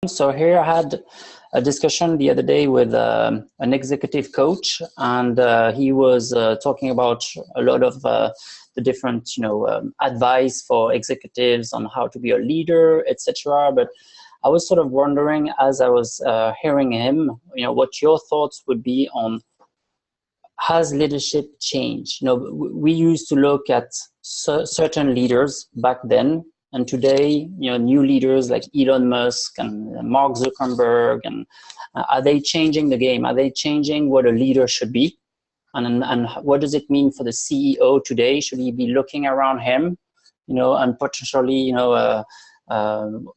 So here I had a discussion the other day with an executive coach, and he was talking about a lot of the different, advice for executives on how to be a leader, etc. But I was sort of wondering, as I was hearing him, what your thoughts would be on, has leadership changed? We used to look at certain leaders back then, and today, new leaders like Elon Musk and Mark Zuckerberg, and are they changing the game? Are they changing what a leader should be? And what does it mean for the CEO today? Should he be looking around him, and potentially,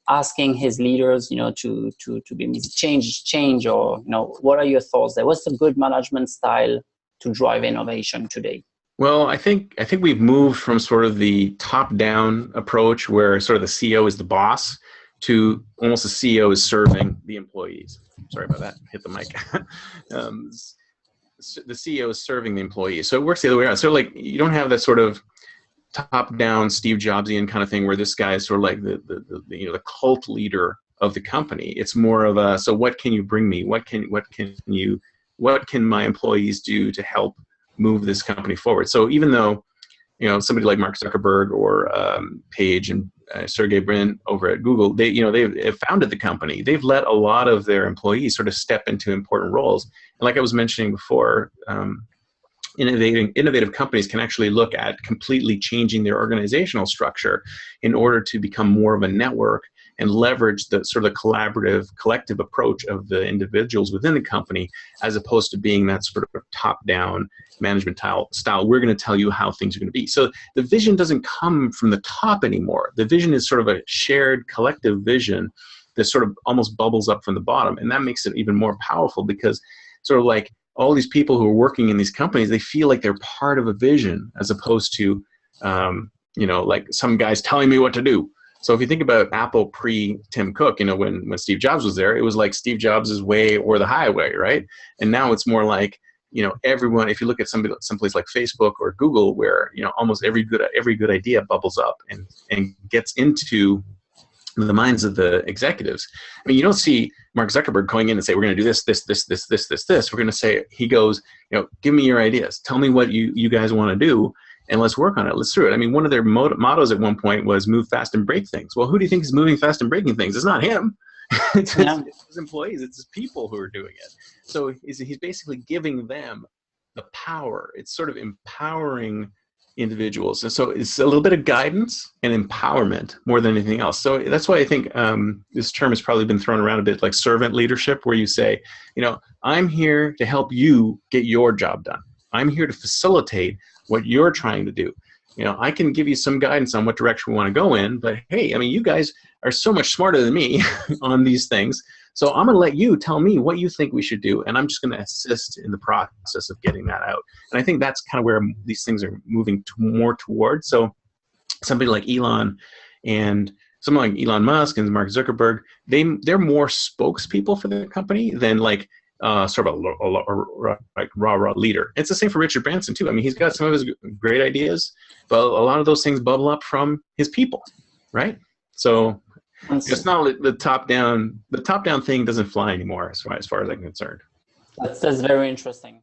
asking his leaders, to be change, or, what are your thoughts there? What's the good management style to drive innovation today? Well, I think we've moved from sort of the top-down approach where sort of the CEO is the boss to almost the CEO is serving the employees. Sorry about that, hit the mic. The CEO is serving the employees. So it works the other way around. So like you don't have that sort of top-down Steve Jobsian kind of thing where this guy is sort of like the cult leader of the company. It's more of a, so what can you bring me? What can my employees do to help move this company forward? So even though, somebody like Mark Zuckerberg or Page and Sergey Brin over at Google, they've founded the company. They've let a lot of their employees sort of step into important roles. And like I was mentioning before, innovative companies can actually look at completely changing their organizational structure in order to become more of a network and leverage the sort of collaborative, collective approach of the individuals within the company, as opposed to being that sort of top-down management style. We're going to tell you how things are going to be. So the vision doesn't come from the top anymore. The vision is sort of a shared collective vision that sort of almost bubbles up from the bottom. And that makes it even more powerful because sort of like all these people who are working in these companies, they feel like they're part of a vision as opposed to, like some guys telling me what to do. So if you think about Apple pre-Tim Cook, when Steve Jobs was there, it was like Steve Jobs' way or the highway, right? And now it's more like, everyone, if you look at someplace like Facebook or Google, where, almost every good idea bubbles up and gets into the minds of the executives. I mean, you don't see Mark Zuckerberg going in and say, we're going to do this. We're going to say, he goes, give me your ideas. Tell me what you guys want to do. And let's work on it. Let's do it. I mean, one of their mottos at one point was move fast and break things. Well, who do you think is moving fast and breaking things? It's not him. It's his employees. It's his people who are doing it. So he's basically giving them the power. It's sort of empowering individuals. And so it's a little bit of guidance and empowerment more than anything else. So that's why I think this term has probably been thrown around a bit, like servant leadership, where you say, I'm here to help you get your job done. I'm here to facilitate what you're trying to do. I can give you some guidance on what direction we want to go in, but hey, I mean, you guys are so much smarter than me on these things. So I'm going to let you tell me what you think we should do, and I'm just going to assist in the process of getting that out. And I think that's kind of where these things are moving more towards. So somebody like Elon and someone like Elon Musk and Mark Zuckerberg, they're more spokespeople for the company than like sort of a raw leader. It's the same for Richard Branson too. I mean, he's got some of his great ideas, but a lot of those things bubble up from his people, right? So it's not the top down. The top down thing doesn't fly anymore, as far as I'm concerned. That's very interesting.